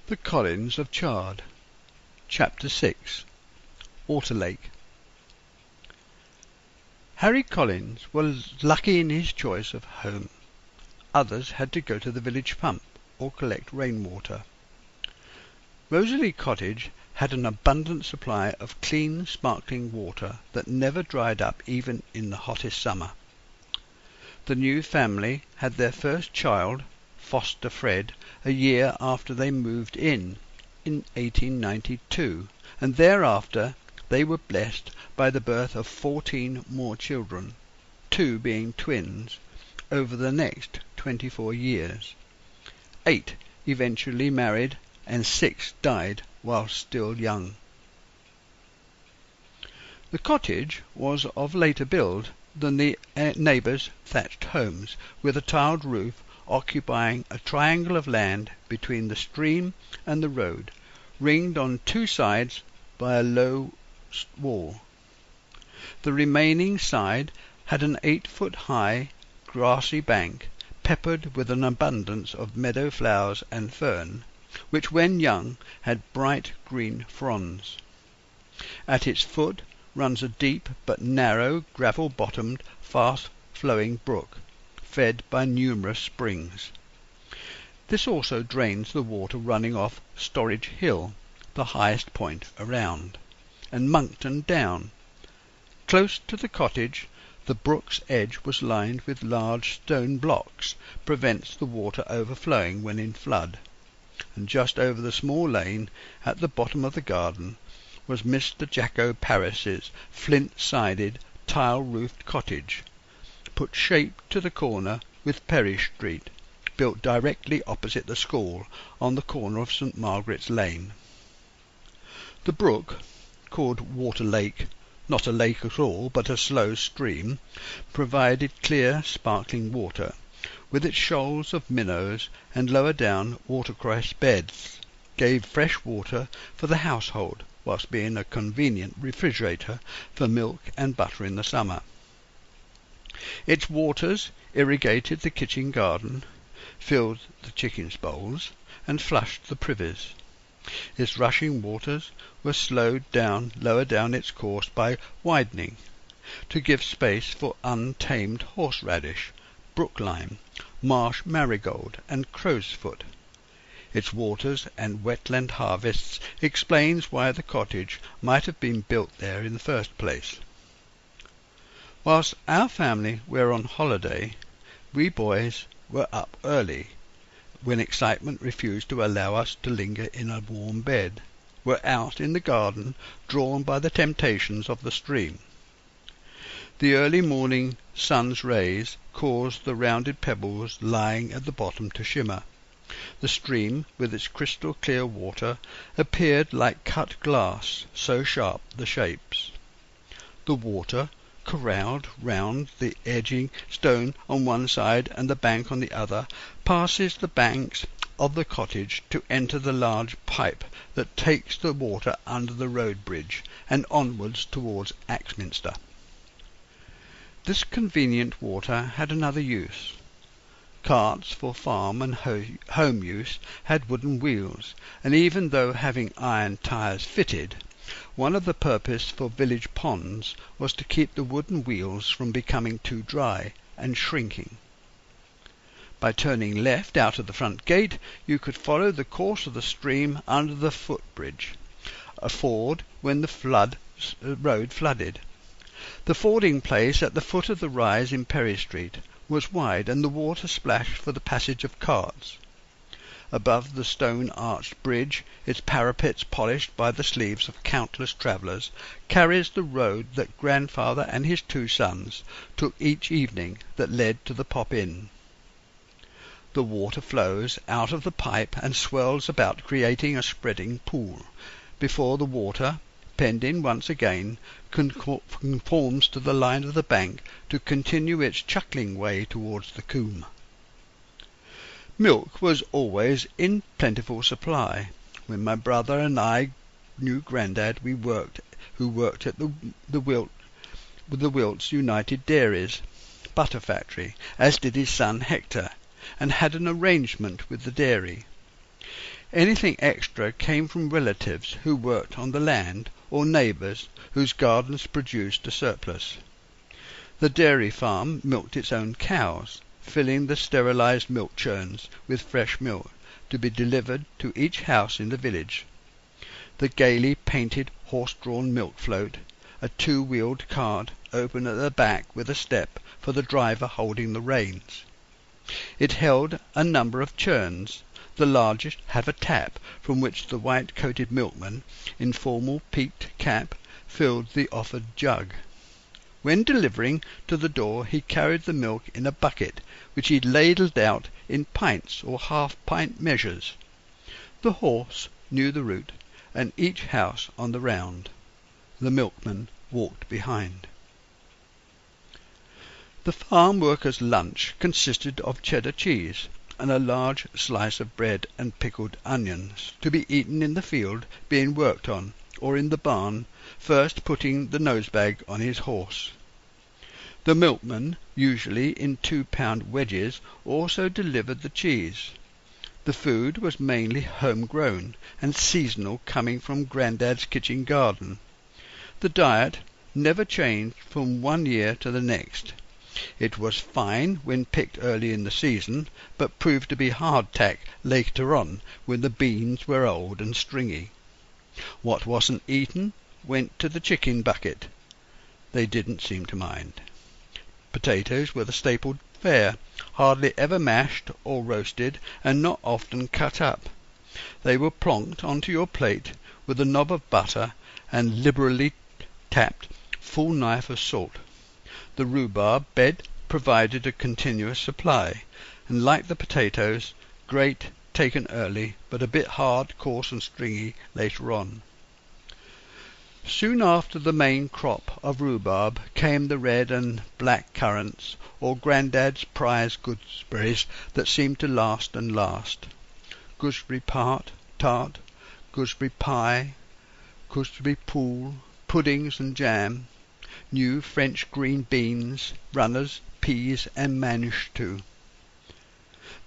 The Collins of Chard. Chapter 6. Water Lake. Harry Collins was lucky in his choice of home. Others had to go to the village pump or collect rainwater. Rosalie Cottage had an abundant supply of clean, sparkling water that never dried up even in the hottest summer. The new family had their first child, Foster Fred, a year after they moved in 1892, and thereafter they were blessed by the birth of 14 more children, 2 being twins, over the next 24 years. 8 eventually married, and 6 died while still young. The cottage was of later build than the neighbours' thatched homes, with a tiled roof occupying a triangle of land between the stream and the road, ringed on 2 sides by a low wall. The remaining side had an 8-foot-high grassy bank, peppered with an abundance of meadow flowers and fern, which when young had bright green fronds. At its foot runs a deep but narrow gravel-bottomed, fast-flowing brook, fed by numerous springs. This also drains the water running off Storage Hill, the highest point around, and Monkton Down. Close to the cottage, the brook's edge was lined with large stone blocks, prevents the water overflowing when in flood, and just over the small lane at the bottom of the garden was Mr. Jacko Parris's flint-sided, tile-roofed cottage, put shape to the corner with Perry Street, built directly opposite the school on the corner of St. Margaret's Lane. The brook, called Water Lake, not a lake at all, but a slow stream, provided clear, sparkling water, with its shoals of minnows and lower down watercress beds, gave fresh water for the household, whilst being a convenient refrigerator for milk and butter in the summer. Its waters irrigated the kitchen garden, filled the chickens' bowls, and flushed the privies. Its rushing waters were slowed down lower down its course by widening, to give space for untamed horseradish, brook-lime, marsh marigold, and crow's-foot. Its waters and wetland harvests explains why the cottage might have been built there in the first place. Whilst our family were on holiday, we boys were up early, when excitement refused to allow us to linger in a warm bed, were out in the garden, drawn by the temptations of the stream. The early morning sun's rays caused the rounded pebbles lying at the bottom to shimmer. The stream, with its crystal-clear water, appeared like cut glass, so sharp the shapes. The water, corralled round the edging stone on one side and the bank on the other, passes the banks of the cottage to enter the large pipe that takes the water under the road bridge and onwards towards Axminster. This convenient water had another use. Carts for farm and home use had wooden wheels, and even though having iron tyres fitted, one of the purposes for village ponds was to keep the wooden wheels from becoming too dry and shrinking. By turning left out of the front gate, you could follow the course of the stream under the footbridge, a ford when the road flooded. The fording place at the foot of the rise in Perry Street was wide, and the water splashed for the passage of carts. Above the stone-arched bridge, its parapets polished by the sleeves of countless travellers, carries the road that grandfather and his 2 sons took each evening that led to the Pop Inn. The water flows out of the pipe and swirls about, creating a spreading pool, before the water, penned in once again, conforms to the line of the bank to continue its chuckling way towards the Coombe. Milk was always in plentiful supply. When my brother and I knew Grandad, who worked at the Wilts United Dairies butter factory, as did his son Hector, and had an arrangement with the dairy. Anything extra came from relatives who worked on the land, or neighbours whose gardens produced a surplus. The dairy farm milked its own cows, filling the sterilised milk churns with fresh milk to be delivered to each house in the village. The gaily painted horse-drawn milk float, a two-wheeled cart open at the back with a step for the driver holding the reins. It held a number of churns. The largest had a tap from which the white-coated milkman, in formal peaked cap, filled the offered jug. When delivering to the door he carried the milk in a bucket, which he ladled out in pints or half-pint measures. The horse knew the route, and each house on the round. The milkman walked behind. The farm workers' lunch consisted of cheddar cheese and a large slice of bread and pickled onions, to be eaten in the field being worked on, or in the barn, first putting the nosebag on his horse. The milkman, usually in 2-pound wedges, also delivered the cheese. The food was mainly home-grown and seasonal, coming from Grandad's kitchen garden. The diet never changed from one year to the next. It was fine when picked early in the season, but proved to be hardtack later on when the beans were old and stringy. What wasn't eaten went to the chicken bucket. They didn't seem to mind. Potatoes were the staple fare, hardly ever mashed or roasted, and not often cut up. They were plonked onto your plate with a knob of butter and liberally tapped full knife of salt. The rhubarb bed provided a continuous supply, and like the potatoes, great taken early, but a bit hard, coarse and stringy later on. Soon after the main crop of rhubarb came the red and black currants, or Grandad's prize gooseberries that seemed to last and last. Gooseberry tart, gooseberry pie, gooseberry pool, puddings and jam, new French green beans, runners, peas, and mange too.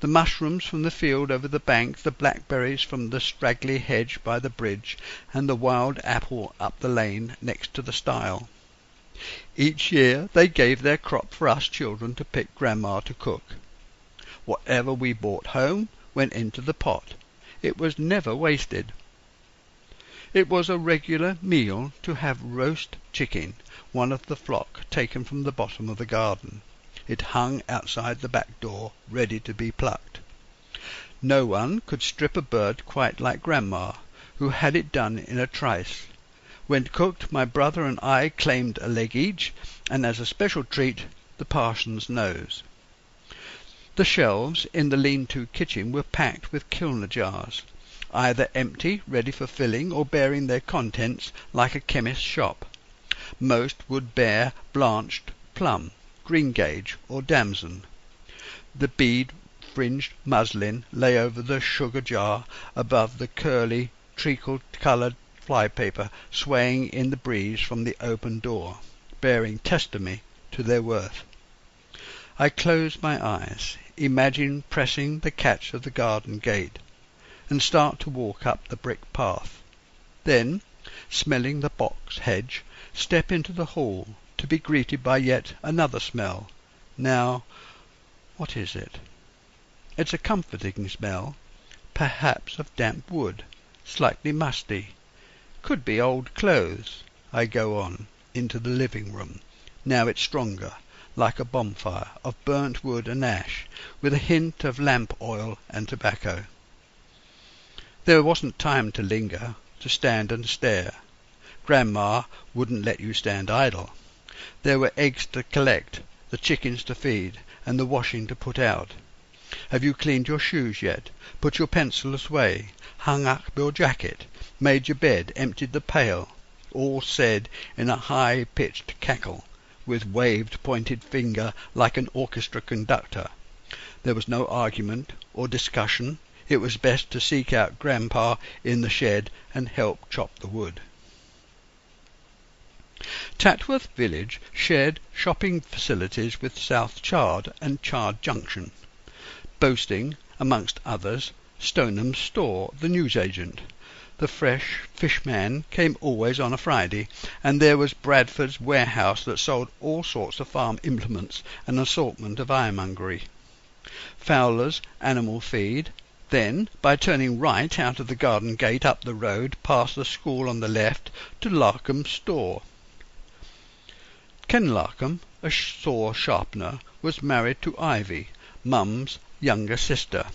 The mushrooms from the field over the bank, the blackberries from the straggly hedge by the bridge, and the wild apple up the lane next to the stile. Each year they gave their crop for us children to pick Grandma to cook. Whatever we brought home went into the pot. It was never wasted. It was a regular meal to have roast chicken, one of the flock taken from the bottom of the garden. It hung outside the back door, ready to be plucked. No one could strip a bird quite like Grandma, who had it done in a trice. When cooked, my brother and I claimed a leg each, and as a special treat, the parson's nose. The shelves in the lean-to kitchen were packed with kilner jars, either empty, ready for filling, or bearing their contents like a chemist's shop. Most would bear blanched plum, greengage, or damson. The bead-fringed muslin lay over the sugar jar above the curly, treacle-coloured fly-paper swaying in the breeze from the open door, bearing testimony to their worth. I closed my eyes, imagine pressing the catch of the garden gate, and start to walk up the brick path. Then, smelling the box hedge, step into the hall, to be greeted by yet another smell. Now, what is it? It's a comforting smell, perhaps of damp wood, slightly musty. Could be old clothes. I go on, into the living-room. Now it's stronger, like a bonfire of burnt wood and ash, with a hint of lamp oil and tobacco. There wasn't time to linger, to stand and stare. Grandma wouldn't let you stand idle. There were eggs to collect, the chickens to feed, and the washing to put out. Have you cleaned your shoes yet? Put your pencils away? Hung up your jacket? Made your bed? Emptied the pail? All said in a high-pitched cackle, with waved pointed finger like an orchestra conductor. There was no argument or discussion. It was best to seek out Grandpa in the shed and help chop the wood. Tatworth village shared shopping facilities with South Chard and Chard Junction, boasting, amongst others, Stoneham Store, the newsagent. The fresh fish man came always on a Friday, and there was Bradford's warehouse that sold all sorts of farm implements and an assortment of ironmongery. Fowler's animal feed. Then, by turning right out of the garden gate up the road, past the school on the left, to Larkham's store. Ken Larkham, a saw sharpener, was married to Ivy, Mum's younger sister,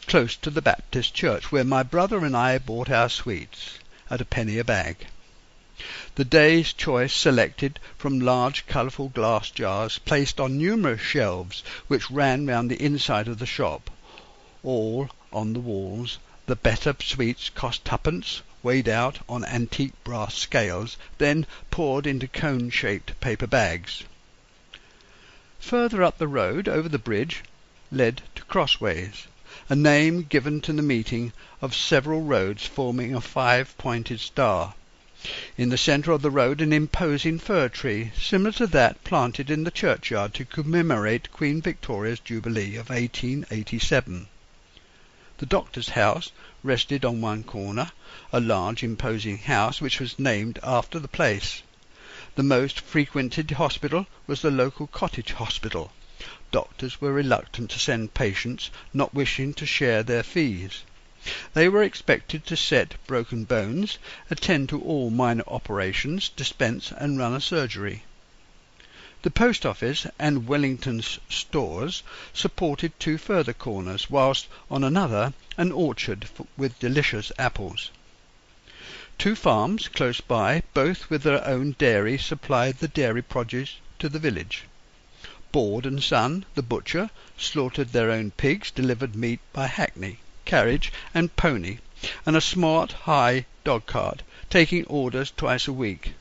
close to the Baptist church, where my brother and I bought our sweets, at a penny a bag. The day's choice selected from large colourful glass jars placed on numerous shelves which ran round the inside of the shop, all on the walls. The better sweets cost twopence, weighed out on antique brass scales, then poured into cone-shaped paper bags. Further up the road, over the bridge, led to Crossways, a name given to the meeting of several roads forming a five-pointed star. In the centre of the road an imposing fir tree, similar to that planted in the churchyard to commemorate Queen Victoria's Jubilee of 1887. The doctor's house rested on one corner, a large imposing house which was named after the place. The most frequented hospital was the local Cottage hospital. Doctors were reluctant to send patients, not wishing to share their fees. They were expected to set broken bones, attend to all minor operations, dispense and run a surgery. The post office and Wellington's stores supported two further corners, whilst on another an orchard with delicious apples. Two farms close by, both with their own dairy, supplied the dairy produce to the village. Board and Son, the butcher, slaughtered their own pigs, delivered meat by hackney, carriage and pony, and a smart high dog-cart, taking orders twice a week.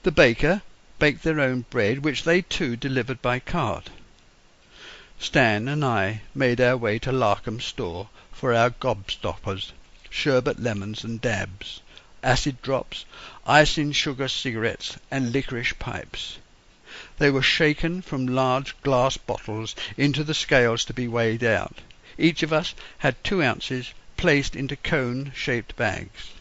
The baker baked their own bread, which they too delivered by cart. Stan and I made our way to Larkham's store for our gobstoppers, sherbet lemons and dabs, acid drops, icing sugar cigarettes and licorice pipes. They were shaken from large glass bottles into the scales to be weighed out. Each of us had 2 ounces placed into cone-shaped bags.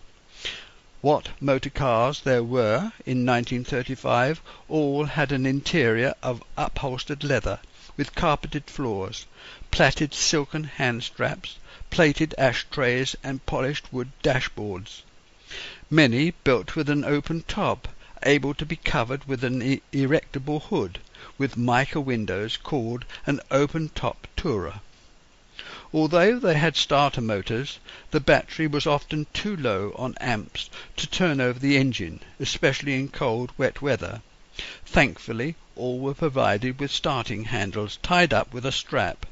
What motor cars there were in 1935, all had an interior of upholstered leather, with carpeted floors, plaited silken hand straps, plated ashtrays and polished wood dashboards. Many built with an open top, able to be covered with an erectable hood, with mica windows, called an open-top tourer. Although they had starter motors, the battery was often too low on amps to turn over the engine, especially in cold, wet weather. Thankfully, all were provided with starting handles tied up with a strap.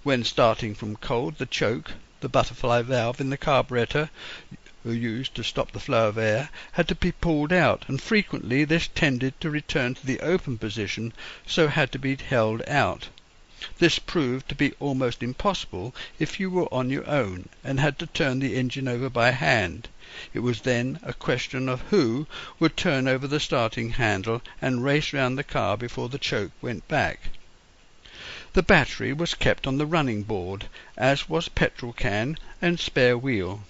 When starting from cold, the choke, the butterfly valve in the carburetor, used to stop the flow of air, had to be pulled out, and frequently this tended to return to the open position, so had to be held out. This proved to be almost impossible if you were on your own and had to turn the engine over by hand. It was then a question of who would turn over the starting handle and race round the car before the choke went back. The battery was kept on the running board, as was petrol can and spare wheel,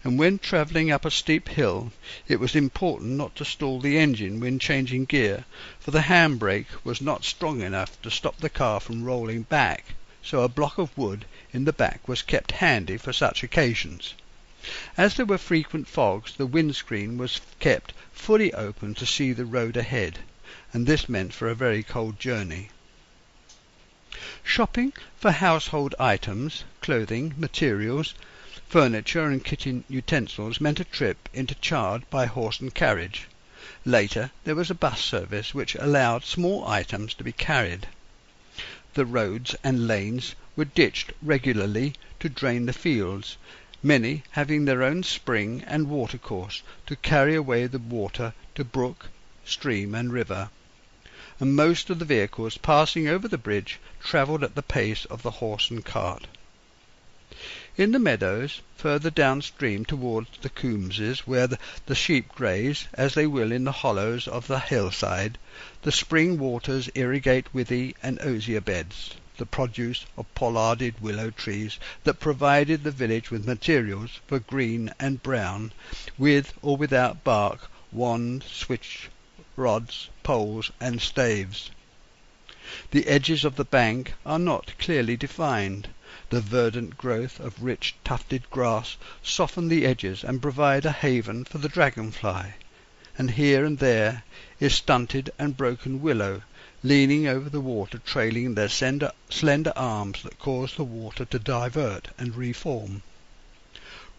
and when travelling up a steep hill it was important not to stall the engine when changing gear, for the handbrake was not strong enough to stop the car from rolling back, so a block of wood in the back was kept handy for such occasions. As there were frequent fogs, the windscreen was kept fully open to see the road ahead, and this meant for a very cold journey. Shopping for household items, clothing, materials, furniture and kitchen utensils meant a trip into Chard by horse and carriage. Later there was a bus service which allowed small items to be carried. The roads and lanes were ditched regularly to drain the fields, many having their own spring and watercourse to carry away the water to brook, stream and river, and most of the vehicles passing over the bridge travelled at the pace of the horse and cart. In the meadows, further downstream towards the Coombses, where the sheep graze, as they will in the hollows of the hillside, the spring waters irrigate withy and osier beds. the produce of pollarded willow trees that provided the village with materials for green and brown, with or without bark, wand, switch, rods, poles, and staves. The edges of the bank are not clearly defined. The verdant growth of rich tufted grass soften the edges and provide a haven for the dragonfly, and here and there is stunted and broken willow, leaning over the water, trailing their slender arms that cause the water to divert and reform.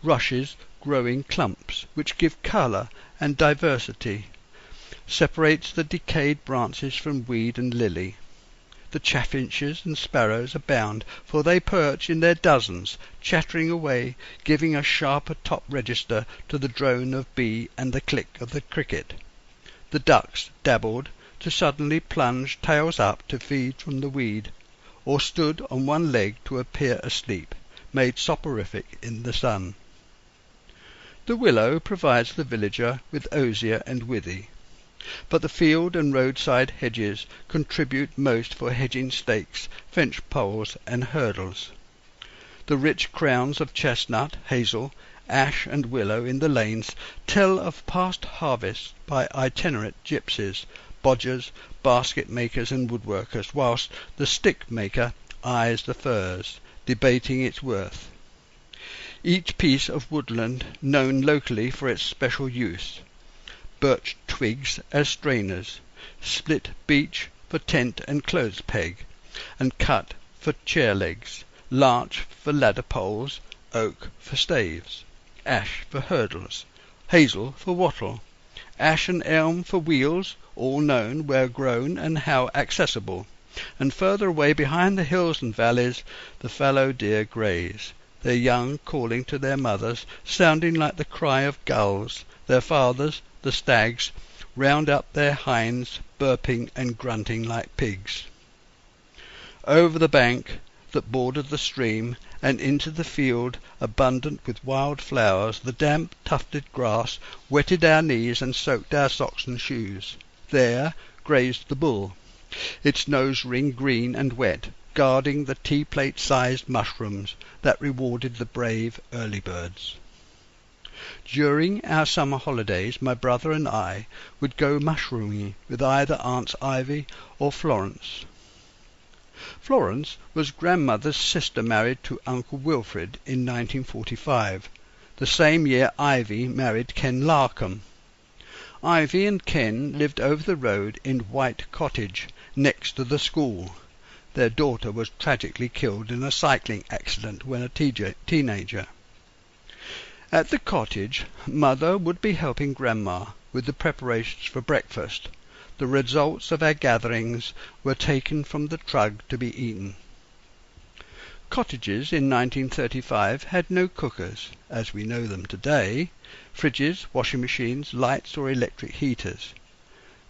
Rushes grow in clumps, which give colour and diversity, separates the decayed branches from weed and lily. The chaffinches and sparrows abound, for they perch in their dozens, chattering away, giving a sharper top register to the drone of bee and the click of the cricket. The ducks dabbled, to suddenly plunge tails up to feed from the weed, or stood on one leg to appear asleep, made soporific in the sun. The willow provides the villager with osier and withy, but the field and roadside hedges contribute most for hedging stakes, fence poles, and hurdles. The rich crowns of chestnut, hazel, ash, and willow in the lanes tell of past harvests by itinerant gypsies, bodgers, basket-makers, and woodworkers, whilst the stick-maker eyes the firs, debating its worth. Each piece of woodland known locally for its special use: birch twigs as strainers, split beech for tent and clothes peg, and cut for chair legs, larch for ladder poles, oak for staves, ash for hurdles, hazel for wattle, ash and elm for wheels, all known where grown and how accessible, and further away behind the hills and valleys the fallow deer graze, their young calling to their mothers, sounding like the cry of gulls. Their fathers, the stags, round up their hinds, burping and grunting like pigs. Over the bank that bordered the stream, and into the field abundant with wild flowers, the damp tufted grass wetted our knees and soaked our socks and shoes. There grazed the bull, its nose ring green and wet, guarding the tea-plate-sized mushrooms that rewarded the brave early birds. During our summer holidays my brother and I would go mushrooming with either Aunts Ivy or Florence. Florence was grandmother's sister, married to Uncle Wilfred in 1945, the same year Ivy married Ken Larkham. Ivy and Ken lived over the road in White Cottage, next to the school. Their daughter was tragically killed in a cycling accident when a teenager. At the cottage, Mother would be helping Grandma with the preparations for breakfast. The results of our gatherings were taken from the trug to be eaten. Cottages in 1935 had no cookers, as we know them today, fridges, washing machines, lights or electric heaters.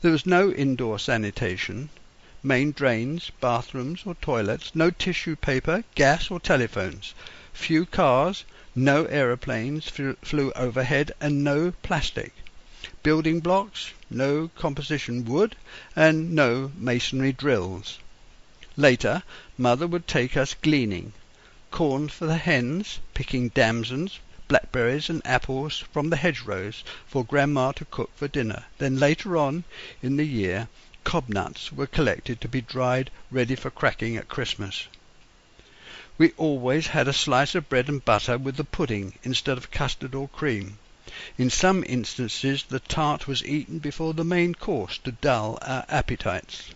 There was no indoor sanitation, main drains, bathrooms or toilets, no tissue paper, gas or telephones, few cars, no aeroplanes flew overhead, and no plastic. Building blocks, no composition wood, and no masonry drills. Later, Mother would take us gleaning, corn for the hens, picking damsons, blackberries and apples from the hedgerows for Grandma to cook for dinner. Then later on in the year, cob nuts were collected to be dried ready for cracking at Christmas. We always had a slice of bread and butter with the pudding instead of custard or cream. In some instances the tart was eaten before the main course to dull our appetites.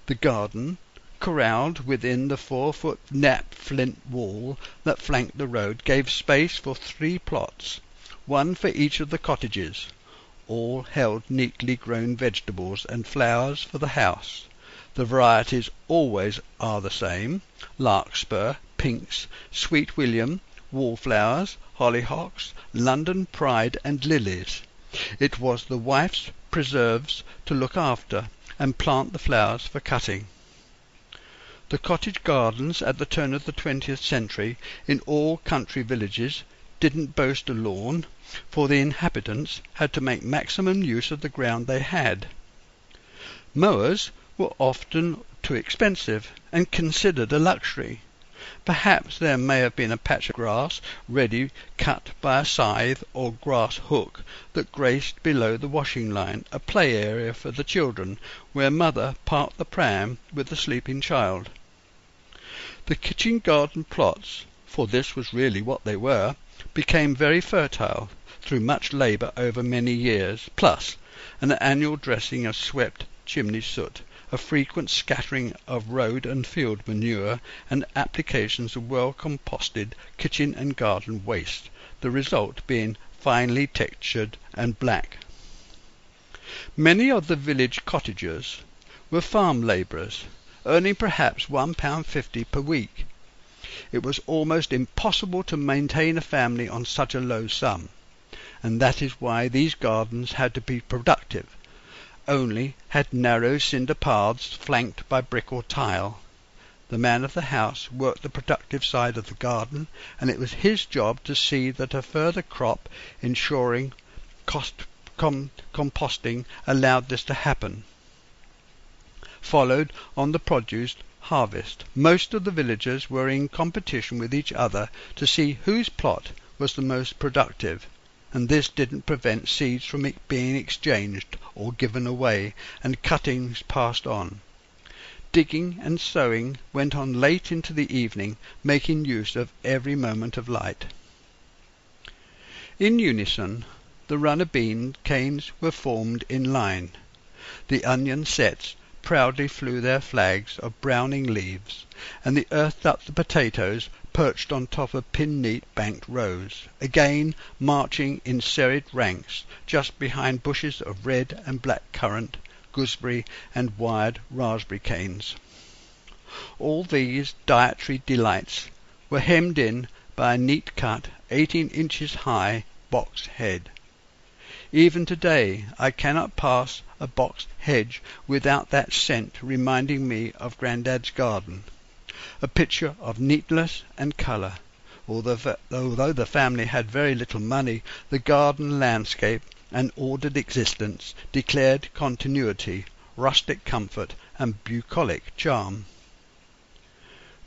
The garden, corralled within the 4-foot knapp flint wall that flanked the road, gave space for 3 plots, one for each of the cottages. All held neatly grown vegetables and flowers for the house. The varieties always are the same: larkspur, pinks, sweet william, wallflowers, hollyhocks, London pride, and lilies. It was the wife's preserves to look after and plant the flowers for cutting. The cottage gardens at the turn of the 20th century in all country villages didn't boast a lawn, for the inhabitants had to make maximum use of the ground they had. Mowers were often too expensive and considered a luxury. Perhaps there may have been a patch of grass ready cut by a scythe or grass hook that graced below the washing line, a play area for the children, where mother parked the pram with the sleeping child. The kitchen garden plots, for this was really what they were, became very fertile through much labour over many years, plus an annual dressing of swept chimney soot, a frequent scattering of road and field manure, and applications of well-composted kitchen and garden waste, the result being finely textured and black. Many of the village cottagers were farm labourers, earning perhaps £1.50 per week. It was almost impossible to maintain a family on such a low sum, and that is why these gardens had to be productive, only had narrow cinder paths flanked by brick or tile. The man of the house worked the productive side of the garden, and it was his job to see that a further crop, ensuring composting, allowed this to happen. Followed on the produce harvest. Most of the villagers were in competition with each other to see whose plot was the most productive, and this didn't prevent seeds from being exchanged or given away, and cuttings passed on. Digging and sowing went on late into the evening, making use of every moment of light. In unison, the runner bean canes were formed in line. The onion sets proudly flew their flags of browning leaves, and the earthed up the potatoes perched on top of pin-neat banked rows, again marching in serried ranks just behind bushes of red and black currant, gooseberry, and wired raspberry canes. All these dietary delights were hemmed in by a neat-cut, 18 inches high box head. Even today I cannot pass a box hedge without that scent reminding me of Grandad's garden, a picture of neatness and colour. Although the family had very little money, the garden landscape and ordered existence declared continuity, rustic comfort, and bucolic charm.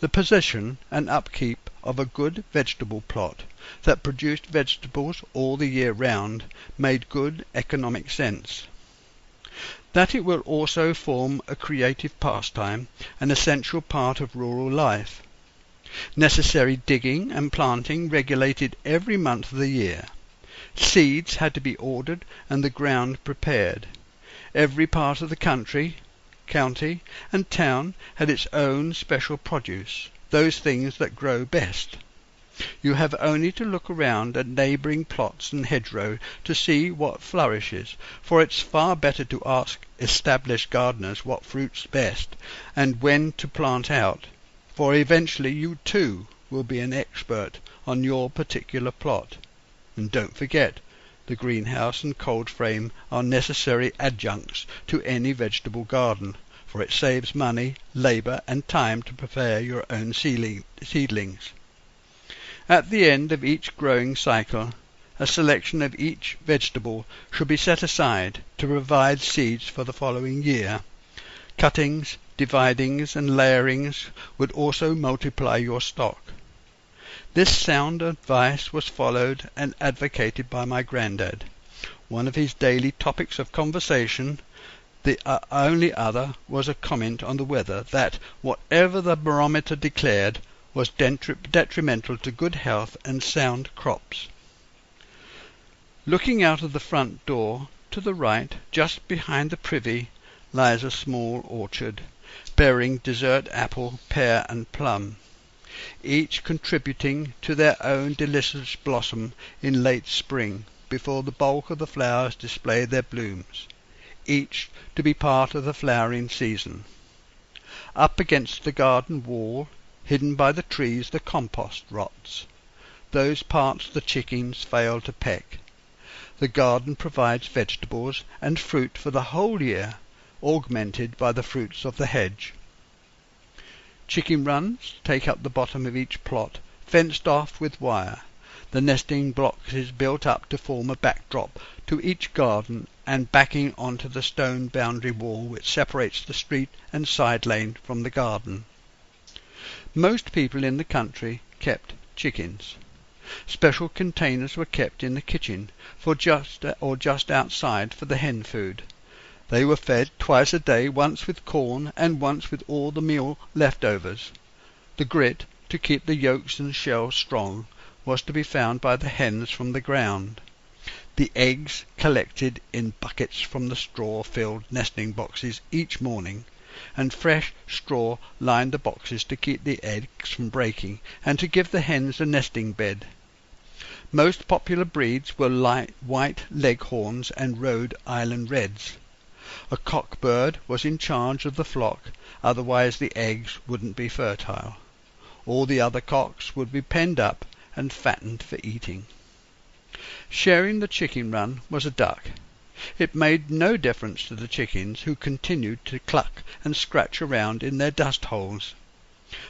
The possession and upkeep of a good vegetable plot that produced vegetables all the year round made good economic sense. That it will also form a creative pastime, an essential part of rural life. Necessary digging and planting regulated every month of the year. Seeds had to be ordered and the ground prepared. Every part of the county, and town had its own special produce, those things that grow best. You have only to look around at neighbouring plots and hedgerow to see what flourishes, for it's far better to ask established gardeners what fruits best, and when to plant out, for eventually you too will be an expert on your particular plot. And don't forget, the greenhouse and cold frame are necessary adjuncts to any vegetable garden, for it saves money, labour, and time to prepare your own seedlings. At the end of each growing cycle, a selection of each vegetable should be set aside to provide seeds for the following year. Cuttings, dividings, and layerings would also multiply your stock. This sound advice was followed and advocated by my grandad. One of his daily topics of conversation, the only other, was a comment on the weather that, whatever the barometer declared, was detrimental to good health and sound crops. Looking out of the front door, to the right, just behind the privy, lies a small orchard, bearing dessert apple, pear, and plum, each contributing to their own delicious blossom in late spring, before the bulk of the flowers display their blooms, each to be part of the flowering season. Up against the garden wall, hidden by the trees, the compost rots, those parts the chickens fail to peck. The garden provides vegetables and fruit for the whole year, augmented by the fruits of the hedge. Chicken runs take up the bottom of each plot, fenced off with wire. The nesting blocks is built up to form a backdrop to each garden and backing onto the stone boundary wall which separates the street and side lane from the garden. Most people in the country kept chickens. Special containers were kept in the kitchen just outside for the hen food. They were fed twice a day, once with corn and once with all the meal leftovers. The grit, to keep the yolks and shells strong, was to be found by the hens from the ground. The eggs collected in buckets from the straw-filled nesting boxes each morning, and fresh straw lined the boxes to keep the eggs from breaking and to give the hens a nesting bed. Most popular breeds were white leghorns and Rhode Island Reds. A cock-bird was in charge of the flock, otherwise the eggs wouldn't be fertile. All the other cocks would be penned up and fattened for eating. Sharing the chicken run was a duck. It made no difference to the chickens, who continued to cluck and scratch around in their dust holes.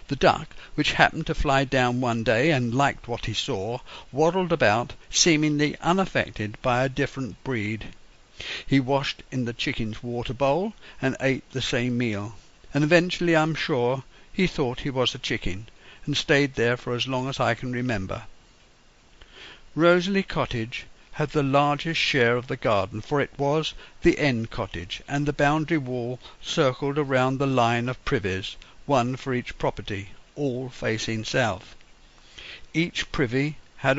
The duck, which happened to fly down one day and liked what he saw, waddled about, seemingly unaffected by a different breed. He washed in the chicken's water bowl and ate the same meal, and eventually, I'm sure, he thought he was a chicken, and stayed there for as long as I can remember. Rosalie Cottage had the largest share of the garden, for it was the end cottage, and the boundary wall circled around the line of privies, one for each property, all facing south. Each privy had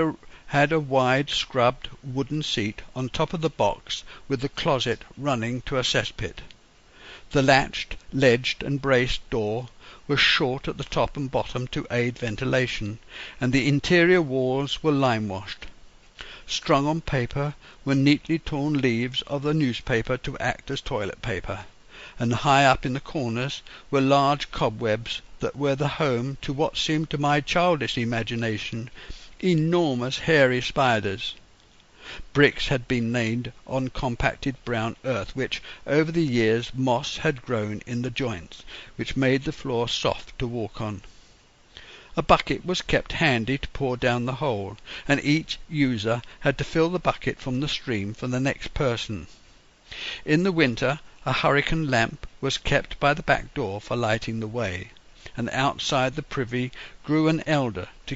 a wide scrubbed wooden seat on top of the box, with the closet running to a cesspit. The latched, ledged and braced door was short at the top and bottom to aid ventilation, and the interior walls were lime-washed. Strung on paper were neatly torn leaves of the newspaper to act as toilet paper, and high up in the corners were large cobwebs that were the home to what seemed to my childish imagination enormous hairy spiders. Bricks had been laid on compacted brown earth, which over the years moss had grown in the joints, which made the floor soft to walk on. A bucket was kept handy to pour down the hole, and each user had to fill the bucket from the stream for the next person. In the winter a hurricane lamp was kept by the back door for lighting the way, and outside the privy grew an elder to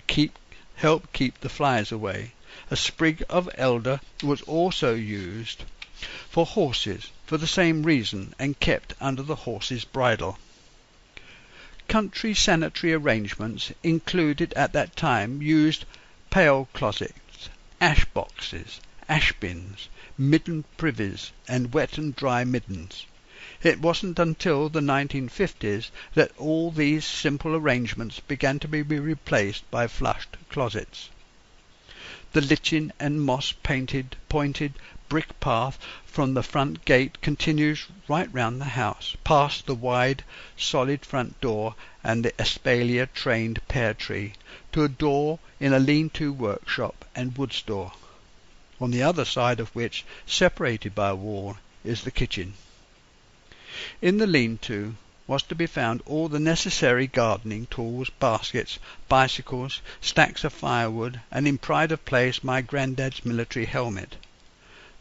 help keep the flies away. A sprig of elder was also used for horses for the same reason, and kept under the horse's bridle. Country sanitary arrangements included at that time used pail closets, ash boxes, ash bins, midden privies, and wet and dry middens. It wasn't until the 1950s that all these simple arrangements began to be replaced by flushed closets. The lichen and moss-pointed brick path from the front gate continues right round the house, past the wide, solid front door and the espalier-trained pear tree, to a door in a lean-to workshop and wood store, on the other side of which, separated by a wall, is the kitchen. In the lean-to was to be found all the necessary gardening tools, baskets, bicycles, stacks of firewood, and in pride of place my granddad's military helmet.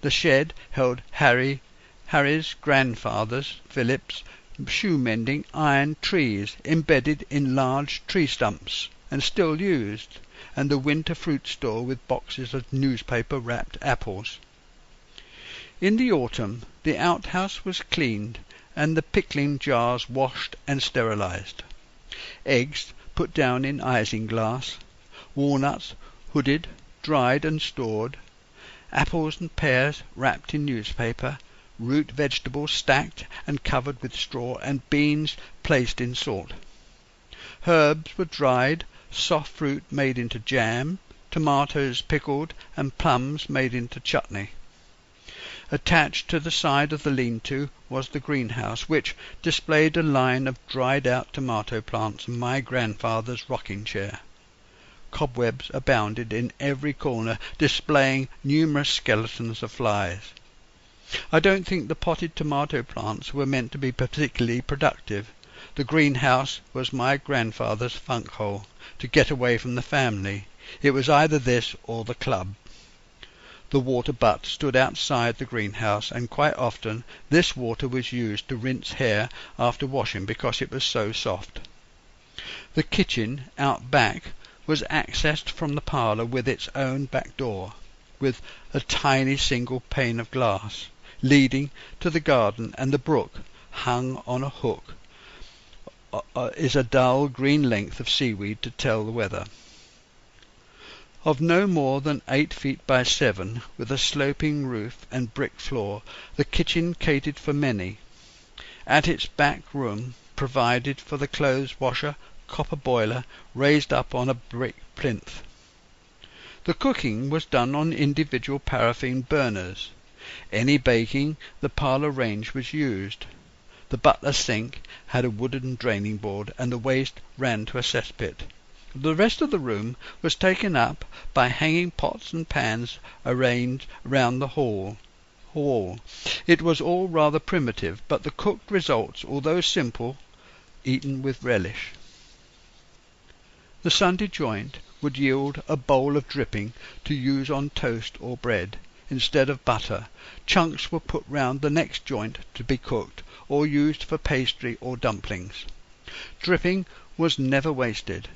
The shed held Harry's grandfather's, Philip's, shoe-mending iron trees embedded in large tree stumps and still used, and the winter fruit store with boxes of newspaper-wrapped apples. In the autumn the outhouse was cleaned and the pickling jars washed and sterilized. Eggs put down in isinglass, walnuts hooded, dried and stored, apples and pears wrapped in newspaper, root vegetables stacked and covered with straw, and beans placed in salt. Herbs were dried, soft fruit made into jam, tomatoes pickled, and plums made into chutney. Attached to the side of the lean-to was the greenhouse, which displayed a line of dried-out tomato plants and my grandfather's rocking-chair. Cobwebs abounded in every corner, displaying numerous skeletons of flies. I don't think the potted tomato plants were meant to be particularly productive. The greenhouse was my grandfather's funk-hole, to get away from the family. It was either this or the club. The water butt stood outside the greenhouse, and quite often this water was used to rinse hair after washing because it was so soft. The kitchen, out back, was accessed from the parlour with its own back door, with a tiny single pane of glass, leading to the garden, and the brook, hung on a hook, is a dull green length of seaweed to tell the weather. Of no more than 8 feet by 7, with a sloping roof and brick floor, the kitchen catered for many. At its back room provided for the clothes washer, copper boiler raised up on a brick plinth. The cooking was done on individual paraffin burners. Any baking, the parlour range was used. The butler's sink had a wooden draining board, and the waste ran to a cesspit. The rest of the room was taken up by hanging pots and pans arranged round the wall. It was all rather primitive, but the cooked results, although simple, eaten with relish. The Sunday joint would yield a bowl of dripping to use on toast or bread. Instead of butter, chunks were put round the next joint to be cooked, or used for pastry or dumplings. Dripping was never wasted,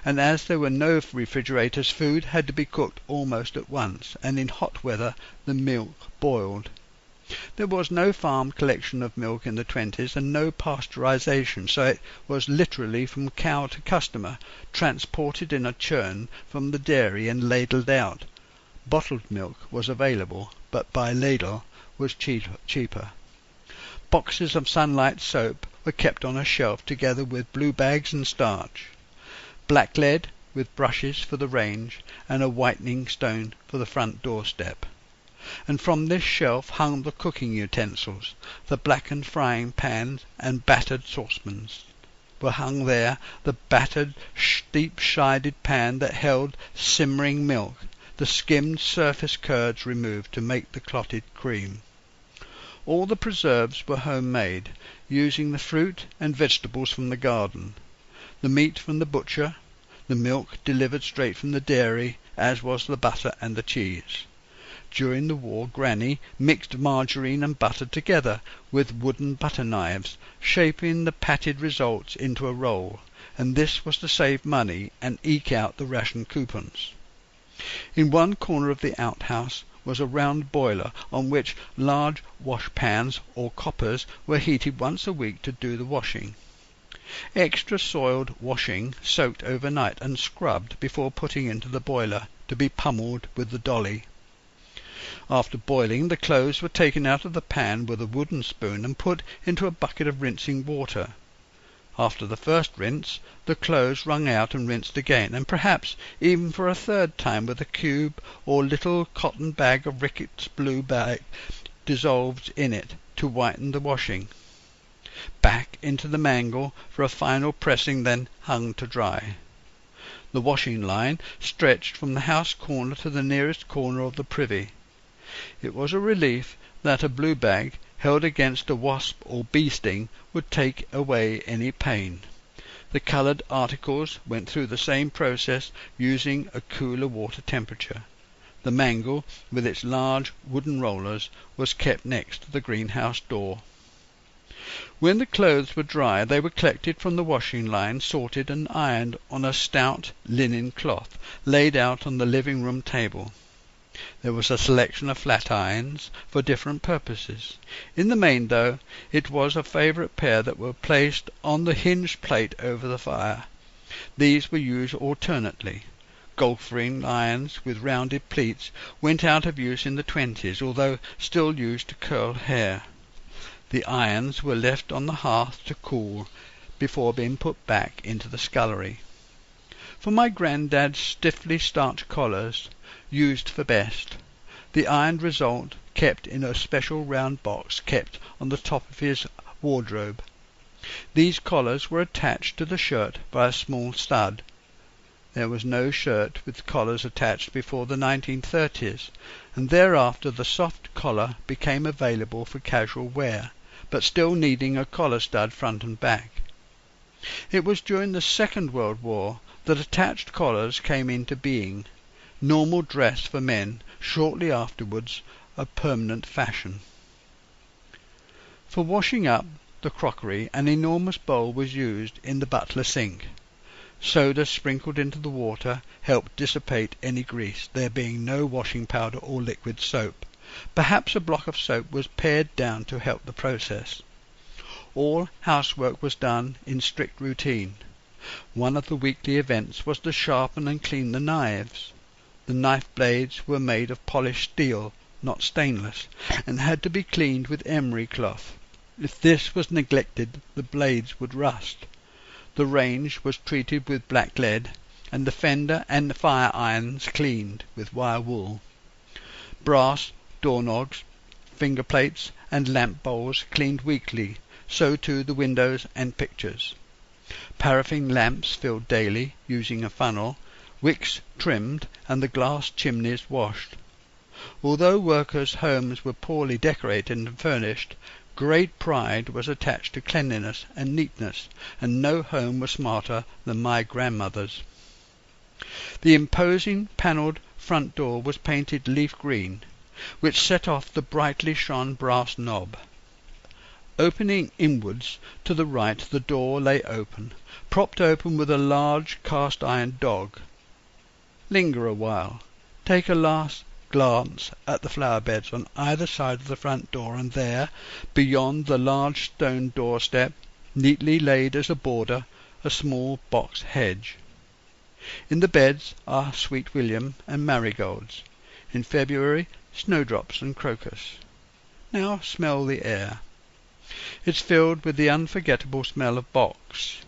and as there were no refrigerators, food had to be cooked almost at once, and in hot weather the milk boiled. There was no farm collection of milk in the 20s, and no pasteurization, so it was literally from cow to customer, transported in a churn from the dairy and ladled out. Bottled milk was available, but by ladle was cheaper. Boxes of Sunlight soap were kept on a shelf together with blue bags and starch. Blacklead with brushes for the range, and a whitening stone for the front doorstep. And from this shelf hung the cooking utensils. The blackened frying pans and battered saucepans were hung there, the battered, deep-sided pan that held simmering milk, the skimmed surface curds removed to make the clotted cream. All the preserves were homemade, using the fruit and vegetables from the garden, the meat from the butcher, the milk delivered straight from the dairy, as was the butter and the cheese. During the war, Granny mixed margarine and butter together with wooden butter knives, shaping the patted results into a roll, and this was to save money and eke out the ration coupons. In one corner of the outhouse was a round boiler on which large washpans or coppers were heated once a week to do the washing. Extra soiled washing soaked overnight and scrubbed before putting into the boiler to be pummelled with the dolly. After boiling, the clothes were taken out of the pan with a wooden spoon and put into a bucket of rinsing water. After the first rinse, the clothes wrung out and rinsed again, and perhaps even for a third time with a cube or little cotton bag of Ricketts blue bag dissolved in it to whiten the washing. Back into the mangle for a final pressing, then hung to dry. The washing line stretched from the house corner to the nearest corner of the privy. It was a relief that a blue bag held against a wasp or bee sting would take away any pain. The coloured articles went through the same process, using a cooler water temperature. The mangle, with its large wooden rollers, was kept next to the greenhouse door. When the clothes were dry, they were collected from the washing line, sorted and ironed on a stout linen cloth laid out on the living-room table. There was a selection of flat irons for different purposes. In the main, though, it was a favourite pair that were placed on the hinged plate over the fire. These were used alternately. Golf-ring irons with rounded pleats went out of use in the 20s, although still used to curl hair. The irons were left on the hearth to cool before being put back into the scullery. For my granddad's stiffly starched collars, used for best, the ironed result kept in a special round box kept on the top of his wardrobe. These collars were attached to the shirt by a small stud. There was no shirt with collars attached before the 1930s, and thereafter the soft collar became available for casual wear, but still needing a collar stud front and back. It was during the Second World War that attached collars came into being. normal dress for men, shortly afterwards a permanent fashion. For washing up the crockery an enormous bowl was used in the butler sink. Soda sprinkled into the water helped dissipate any grease, there being no washing powder or liquid soap. Perhaps a block of soap was pared down to help the process. All housework was done in strict routine. One of the weekly events was to sharpen and clean the knives. The knife blades were made of polished steel, not stainless, and had to be cleaned with emery cloth. If this was neglected, the blades would rust. The range was treated with black lead, and the fender and the fire irons cleaned with wire wool. Brass doorknobs, finger plates, and lamp bowls cleaned weekly, so too the windows and pictures. Paraffin lamps filled daily, using a funnel, wicks trimmed, and the glass chimneys washed. Although workers' homes were poorly decorated and furnished, great pride was attached to cleanliness and neatness, and no home was smarter than my grandmother's. The imposing panelled front door was painted leaf green, which set off the brightly shone brass knob. Opening inwards to the right, the door lay open, propped open with a large cast-iron dog. Linger a while. Take a last glance at the flower beds on either side of the front door, and there, beyond the large stone doorstep, neatly laid as a border, a small box hedge. In the beds are sweet william and marigolds. In February, snowdrops and crocus. Now smell the air. It's filled with the unforgettable smell of box.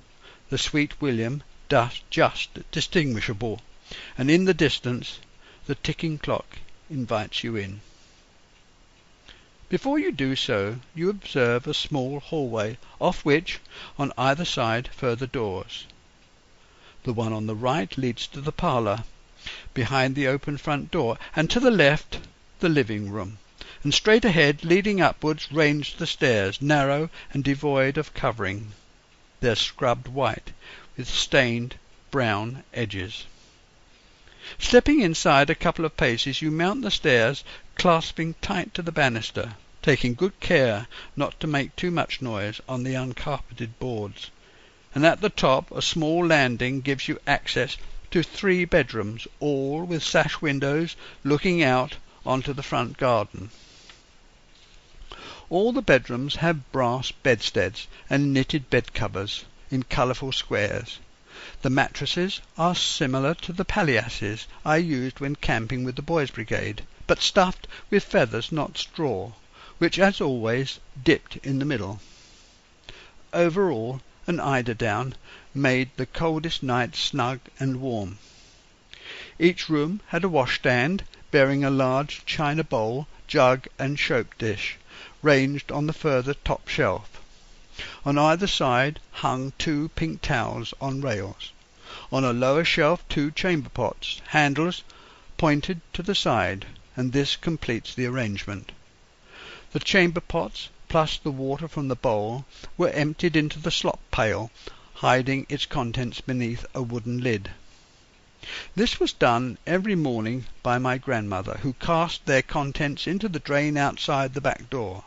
The sweet william just distinguishable, and in the distance the ticking clock invites you in. Before you do so, you observe a small hallway, off which, on either side, further doors. The one on the right leads to the parlour, behind the open front door, and to the left the living room, and straight ahead, leading upwards, range the stairs, narrow and devoid of covering. They're scrubbed white, with stained brown edges. Slipping inside a couple of paces, you mount the stairs, clasping tight to the banister, taking good care not to make too much noise on the uncarpeted boards. And at the top a small landing gives you access to 3 bedrooms, all with sash windows looking out onto the front garden. All the bedrooms have brass bedsteads and knitted bed covers in colourful squares. The mattresses are similar to the palliasses I used when camping with the Boys' Brigade, but stuffed with feathers, not straw, which, as always, dipped in the middle. Overall, an eiderdown made the coldest nights snug and warm. Each room had a washstand bearing a large china bowl, jug, and soap dish, ranged on the further top shelf. On either side hung 2 pink towels on rails. On a lower shelf 2 chamber pots, handles pointed to the side, and this completes the arrangement. The chamber pots, plus the water from the bowl, were emptied into the slop pail, hiding its contents beneath a wooden lid. This was done every morning by my grandmother, who cast their contents into the drain outside the back door.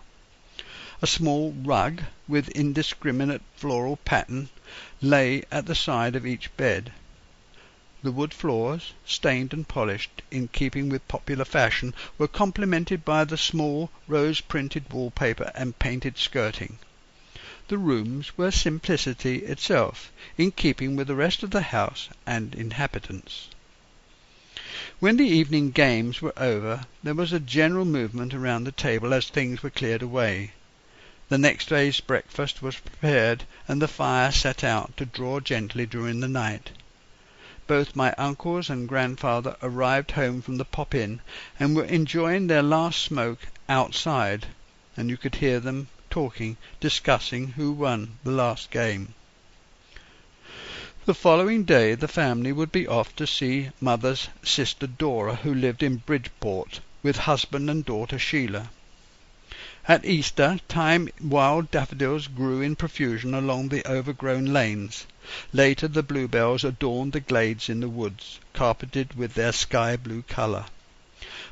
A small rug with indiscriminate floral pattern lay at the side of each bed. The wood floors, stained and polished in keeping with popular fashion, were complemented by the small rose-printed wallpaper and painted skirting. The rooms were simplicity itself, in keeping with the rest of the house and inhabitants. When the evening games were over, there was a general movement around the table as things were cleared away. The next day's breakfast was prepared, and the fire set out to draw gently during the night. Both my uncles and grandfather arrived home from the pop-in, and were enjoying their last smoke outside, and you could hear them talking, discussing who won the last game. The following day the family would be off to see mother's sister Dora, who lived in Bridgeport, with husband and daughter Sheila. At Easter time wild daffodils grew in profusion along the overgrown lanes. Later the bluebells adorned the glades in the woods, carpeted with their sky-blue colour.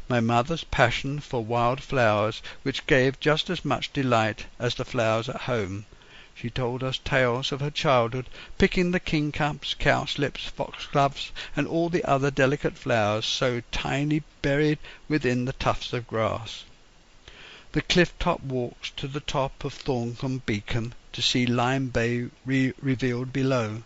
My mother's passion for wild flowers, which gave just as much delight as the flowers at home. She told us tales of her childhood, picking the kingcups, cowslips, foxgloves, and all the other delicate flowers so tiny buried within the tufts of grass. The cliff-top walks to the top of Thorncombe Beacon to see Lyme Bay revealed below.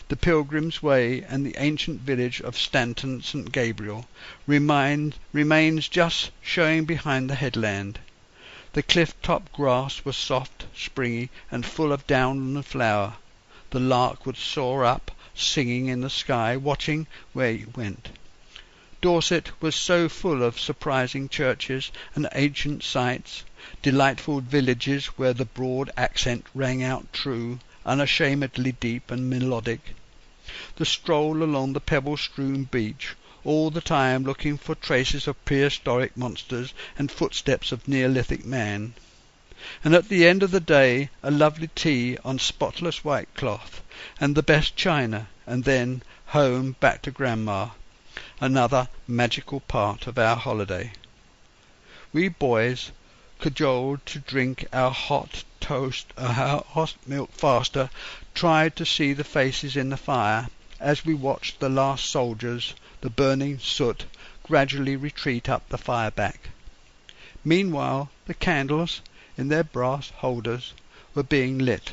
The Pilgrim's Way and the ancient village of Stanton St. Gabriel remains just showing behind the headland. The cliff-top grass was soft, springy, and full of down and flower. The lark would soar up, singing in the sky, watching where you went. Dorset was so full of surprising churches and ancient sites, delightful villages where the broad accent rang out true, unashamedly deep and melodic. The stroll along the pebble-strewn beach, all the time looking for traces of prehistoric monsters and footsteps of Neolithic man. And at the end of the day a lovely tea on spotless white cloth, and the best china, and then home back to Grandma, another magical part of our holiday. We boys, cajoled to drink our hot milk faster, tried to see the faces in the fire as we watched the last soldiers, the burning soot, gradually retreat up the fire-back. Meanwhile the candles, in their brass holders, were being lit,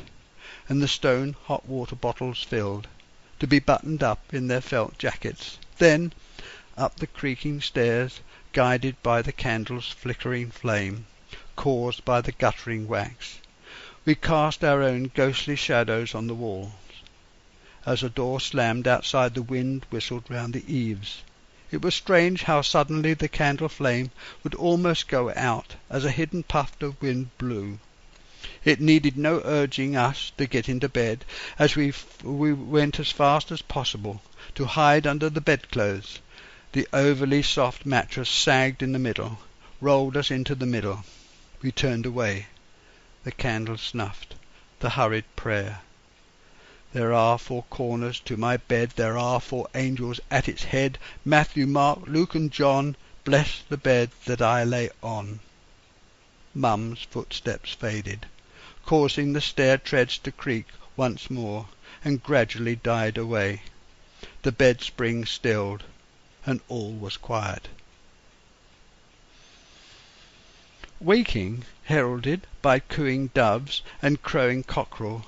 and the stone hot-water bottles filled, to be buttoned up in their felt jackets. Then, up the creaking stairs, guided by the candle's flickering flame, caused by the guttering wax, we cast our own ghostly shadows on the walls. As a door slammed outside, the wind whistled round the eaves. It was strange how suddenly the candle flame would almost go out as a hidden puff of wind blew. It needed no urging us to get into bed, as we went as fast as possible, to hide under the bedclothes. The overly soft mattress sagged in the middle, rolled us into the middle. We turned away. The candle snuffed. The hurried prayer. There are 4 corners to my bed, there are 4 angels at its head, Matthew, Mark, Luke, and John, bless the bed that I lay on. Mum's footsteps faded, causing the stair-treads to creak once more, and gradually died away. The bed-spring stilled, and all was quiet. Waking, heralded by cooing doves and crowing cockerel,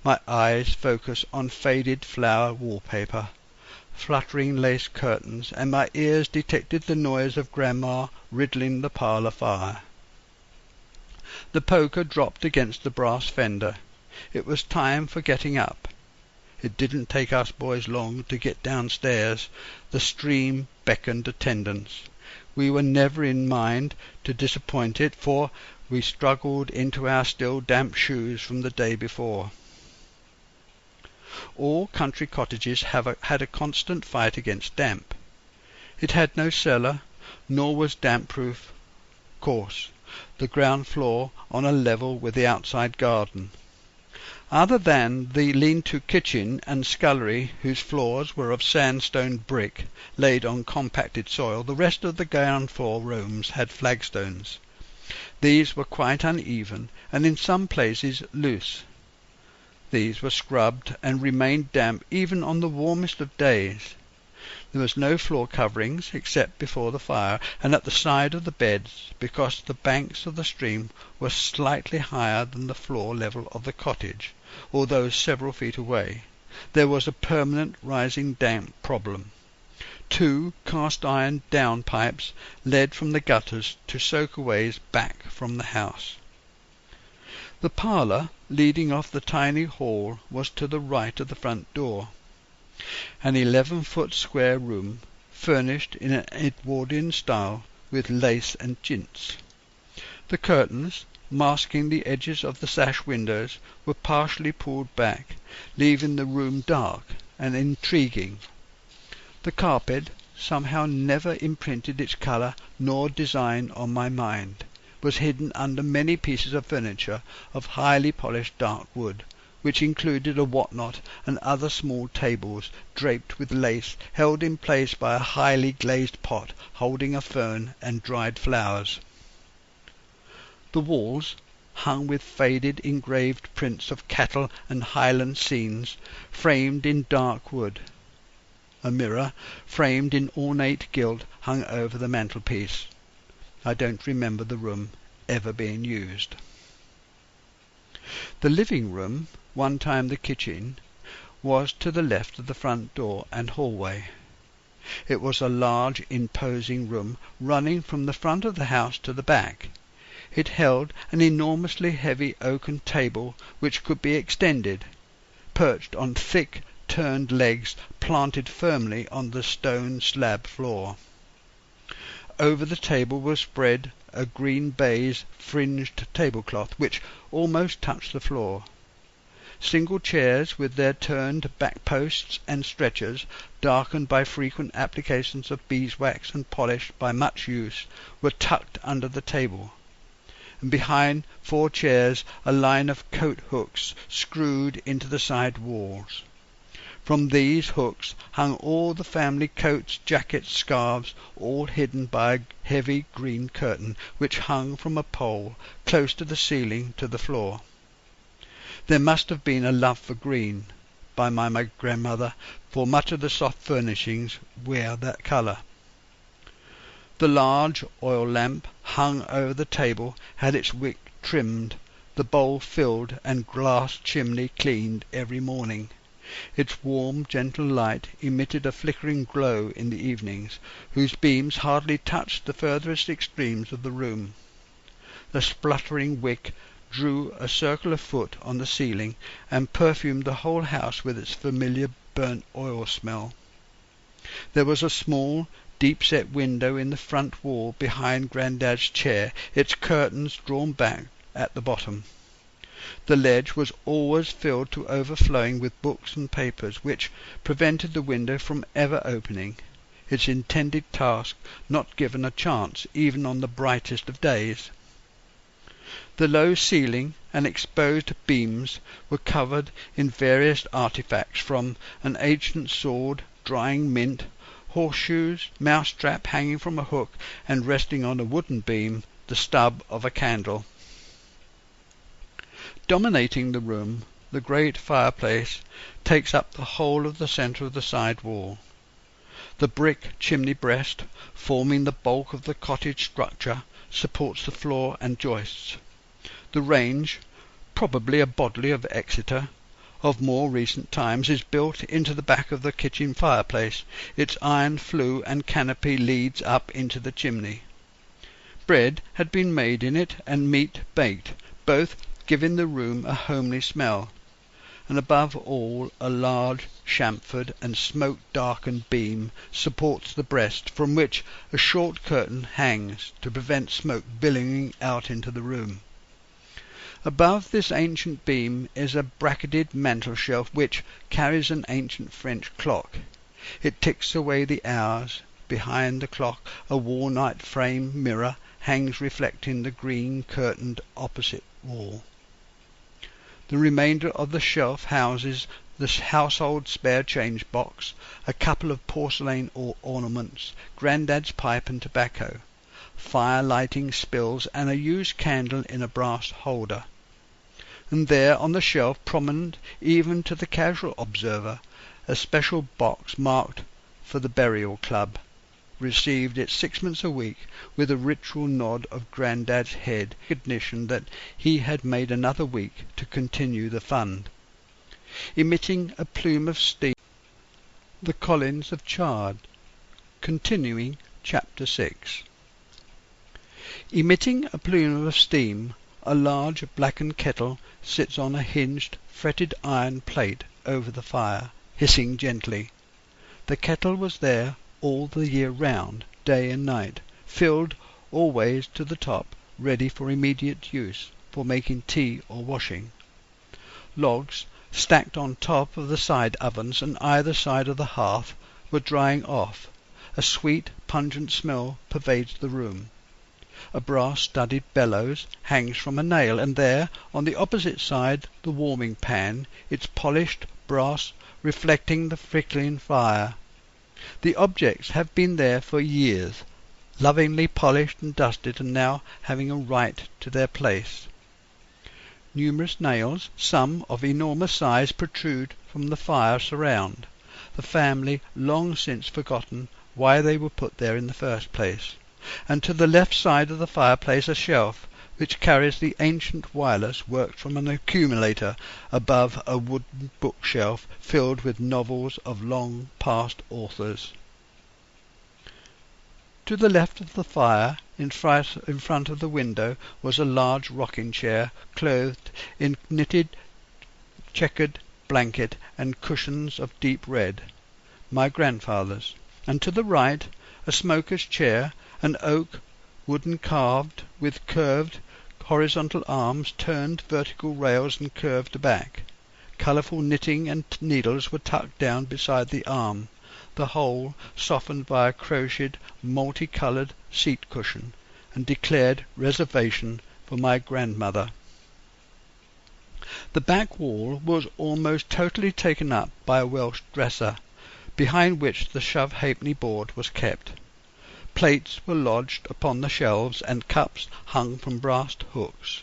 my eyes focus on faded flower wallpaper, fluttering lace curtains, and my ears detected the noise of Grandma riddling the parlour fire. The poker dropped against the brass fender. It was time for getting up. It didn't take us boys long to get downstairs. The stream beckoned attendance. We were never in mind to disappoint it, for we struggled into our still damp shoes from the day before. All country cottages had a constant fight against damp. It had no cellar, nor was damp-proof course, the ground floor on a level with the outside garden. Other than the lean-to kitchen and scullery, whose floors were of sandstone brick laid on compacted soil, the rest of the ground floor rooms had flagstones. These were quite uneven, and in some places loose. These were scrubbed and remained damp even on the warmest of days. There was no floor coverings except before the fire and at the side of the beds, because the banks of the stream were slightly higher than the floor level of the cottage, although several feet away. There was a permanent rising damp problem. 2 cast-iron downpipes led from the gutters to soakaways back from the house. The parlour leading off the tiny hall was to the right of the front door. An 11-foot square room, furnished in an Edwardian style with lace and chintz. The curtains, masking the edges of the sash windows, were partially pulled back, leaving the room dark and intriguing. The carpet somehow never imprinted its colour nor design on my mind, was hidden under many pieces of furniture of highly polished dark wood, which included a whatnot and other small tables draped with lace, held in place by a highly glazed pot holding a fern and dried flowers. The walls, hung with faded engraved prints of cattle and Highland scenes, framed in dark wood. A mirror, framed in ornate gilt, hung over the mantelpiece. I don't remember the room ever being used. The living room, one time the kitchen, was to the left of the front door and hallway. It was a large, imposing room running from the front of the house to the back. It held an enormously heavy oaken table which could be extended, perched on thick, turned legs planted firmly on the stone slab floor. Over the table was spread a green baize fringed tablecloth which almost touched the floor. Single chairs with their turned back posts and stretchers, darkened by frequent applications of beeswax and polished by much use, were tucked under the table, and behind 4 chairs a line of coat hooks screwed into the side walls. From these hooks hung all the family coats, jackets, scarves, all hidden by a heavy green curtain which hung from a pole close to the ceiling to the floor. There must have been a love for green by my grandmother, for much of the soft furnishings wear that colour. The large oil lamp hung over the table had its wick trimmed, the bowl filled and glass chimney cleaned every morning. Its warm, gentle light emitted a flickering glow in the evenings, whose beams hardly touched the furthest extremes of the room. The spluttering wick drew a circular foot on the ceiling and perfumed the whole house with its familiar burnt oil smell. There was a small, deep-set window in the front wall behind Grandad's chair, its curtains drawn back at the bottom. The ledge was always filled to overflowing with books and papers, which prevented the window from ever opening, its intended task not given a chance even on the brightest of days. The low ceiling and exposed beams were covered in various artifacts, from an ancient sword drying mint, horseshoes, mousetrap hanging from a hook and resting on a wooden beam, the stub of a candle. Dominating the room, the great fireplace takes up the whole of the centre of the side wall. The brick chimney breast, forming the bulk of the cottage structure, supports the floor and joists. The range, probably a Bodley of Exeter, of more recent times, is built into the back of the kitchen fireplace. Its iron flue and canopy leads up into the chimney. Bread had been made in it and meat baked, both giving the room a homely smell, and above all a large chamfered and smoke-darkened beam supports the breast, from which a short curtain hangs to prevent smoke billowing out into the room. Above this ancient beam is a bracketed mantel-shelf which carries an ancient French clock. It ticks away the hours. Behind the clock a walnut frame mirror hangs reflecting the green curtained opposite wall. The remainder of the shelf houses the household spare change box, a couple of porcelain ornaments, Grandad's pipe and tobacco, fire-lighting spills, and a used candle in a brass holder. And there on the shelf, prominent even to the casual observer, a special box marked for the burial club, received its 6 a week with a ritual nod of Grandad's head, recognition that he had made another week to continue the fund. Emitting a plume of steam, the Collins of Chard. Continuing Chapter 6. Emitting a plume of steam, a large blackened kettle sits on a hinged, fretted iron plate over the fire, hissing gently. The kettle was there all the year round, day and night, filled always to the top, ready for immediate use, for making tea or washing. Logs, stacked on top of the side ovens on either side of the hearth, were drying off. A sweet, pungent smell pervades the room. A brass-studded bellows hangs from a nail, and there, on the opposite side, the warming pan, its polished brass reflecting the flickering fire. The objects have been there for years, lovingly polished and dusted, and now having a right to their place. Numerous nails, some of enormous size, protrude from the fire surround, the family long since forgotten why they were put there in the first place, and to the left side of the fireplace a shelf which carries the ancient wireless worked from an accumulator above a wooden bookshelf filled with novels of long past authors. To the left of the fire, in front of the window, was a large rocking-chair clothed in knitted checkered blanket and cushions of deep red, my grandfather's, and to the right a smoker's chair, an oak wooden carved with curved horizontal arms, turned vertical rails and curved back. Colourful knitting and needles were tucked down beside the arm, the whole softened by a crocheted, multi-coloured seat-cushion, and declared reservation for my grandmother. The back wall was almost totally taken up by a Welsh dresser, behind which the shove-halfpenny board was kept. Plates were lodged upon the shelves, and cups hung from brass hooks.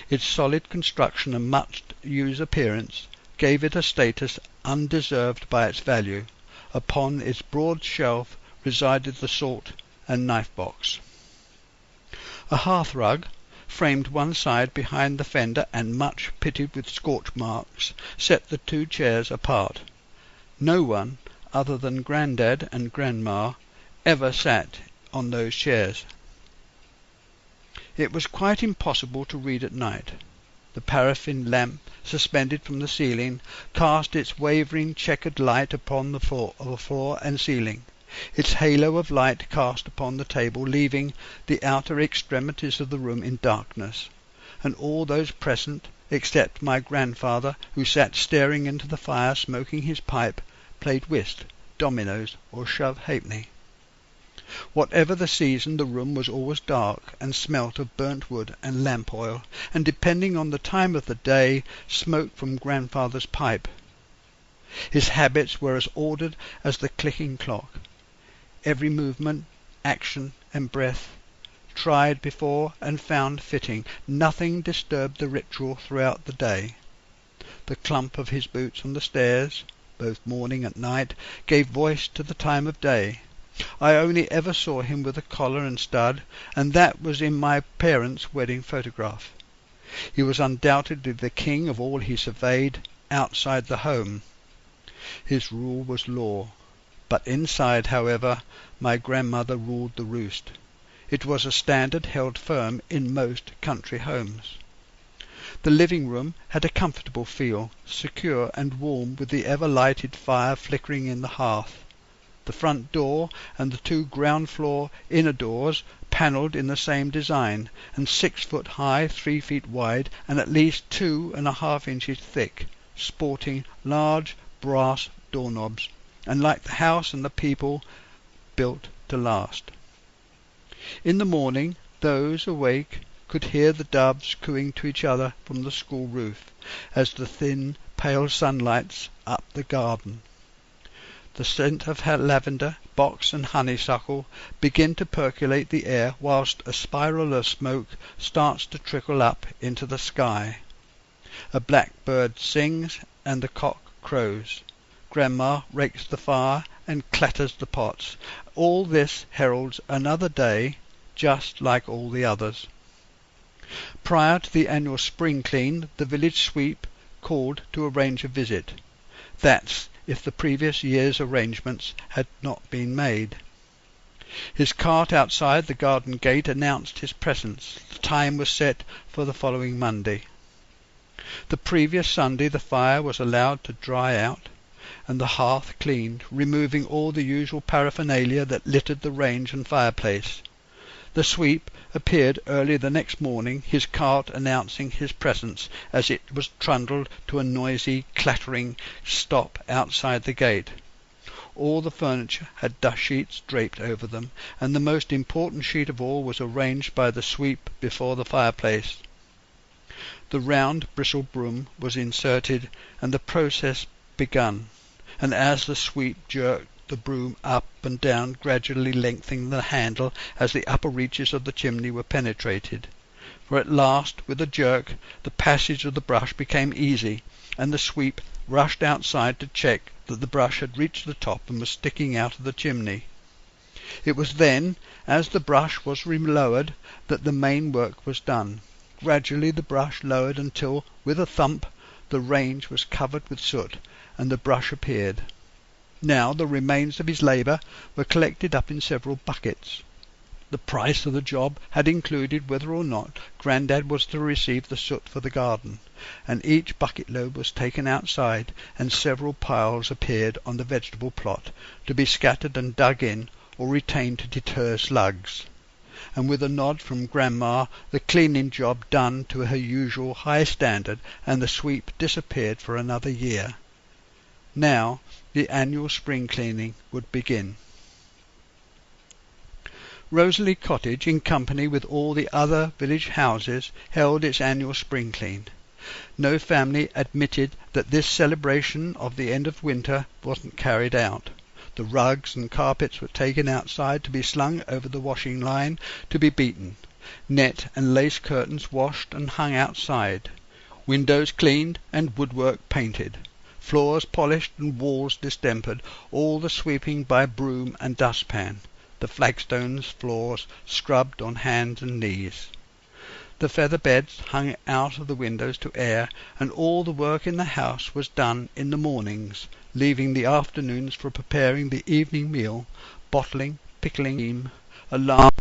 Its solid construction and much-used appearance gave it a status undeserved by its value. Upon its broad shelf resided the salt and knife-box. A hearth-rug, framed one side behind the fender and much pitted with scorch marks, set the two chairs apart. No one, other than Grandad and Grandma, ever sat on those chairs. It was quite impossible to read at night. The paraffin lamp, suspended from the ceiling, cast its wavering checkered light upon the floor and ceiling, its halo of light cast upon the table, leaving the outer extremities of the room in darkness, and all those present, except my grandfather, who sat staring into the fire smoking his pipe, played whist, dominoes, or shove-halfpenny. Whatever the season, the room was always dark, and smelt of burnt wood and lamp oil, and depending on the time of the day, smoke from grandfather's pipe. His habits were as ordered as the clicking clock. Every movement, action, and breath, tried before and found fitting, nothing disturbed the ritual throughout the day. The clump of his boots on the stairs, both morning and night, gave voice to the time of day. I only ever saw him with a collar and stud, and that was in my parents' wedding photograph. He was undoubtedly the king of all he surveyed outside the home. His rule was law, but inside, however, my grandmother ruled the roost. It was a standard held firm in most country homes. The living-room had a comfortable feel, secure and warm, with the ever-lighted fire flickering in the hearth. The front door and the two ground-floor inner doors, panelled in the same design, and 6 foot high, 3 feet wide, and at least 2½ inches thick, sporting large brass doorknobs, and like the house and the people, built to last. In the morning, those awake could hear the doves cooing to each other from the school roof, as the thin, pale sunlights up the garden. The scent of lavender, box, and honeysuckle begin to percolate the air, whilst a spiral of smoke starts to trickle up into the sky. A blackbird sings, and the cock crows. Grandma rakes the fire and clatters the pots. All this heralds another day, just like all the others. Prior to the annual spring clean, the village sweep called to arrange a visit. That's if the previous year's arrangements had not been made. His cart outside the garden gate announced his presence. The time was set for the following Monday. The previous Sunday the fire was allowed to dry out, and the hearth cleaned, removing all the usual paraphernalia that littered the range and fireplace. The sweep appeared early the next morning, his cart announcing his presence as it was trundled to a noisy, clattering stop outside the gate. All the furniture had dust sheets draped over them, and the most important sheet of all was arranged by the sweep before the fireplace. The round bristled broom was inserted and the process begun, and as the sweep jerked the broom up and down, gradually lengthening the handle as the upper reaches of the chimney were penetrated. For at last, with a jerk, the passage of the brush became easy, and the sweep rushed outside to check that the brush had reached the top and was sticking out of the chimney. It was then, as the brush was lowered, that the main work was done. Gradually the brush lowered until, with a thump, the range was covered with soot, and the brush appeared. Now the remains of his labour were collected up in several buckets. The price of the job had included whether or not Grandad was to receive the soot for the garden, and each bucket load was taken outside, and several piles appeared on the vegetable plot, to be scattered and dug in or retained to deter slugs. And with a nod from Grandma, the cleaning job done to her usual high standard, and the sweep disappeared for another year. Now the annual spring cleaning would begin. Rosalie Cottage, in company with all the other village houses, held its annual spring clean. No family admitted that this celebration of the end of winter wasn't carried out. The rugs and carpets were taken outside to be slung over the washing line to be beaten, net and lace curtains washed and hung outside, windows cleaned and woodwork painted, floors polished and walls distempered, all the sweeping by broom and dustpan, the flagstones floors scrubbed on hands and knees. The feather beds hung out of the windows to air, and all the work in the house was done in the mornings, leaving the afternoons for preparing the evening meal, bottling, pickling, alarm,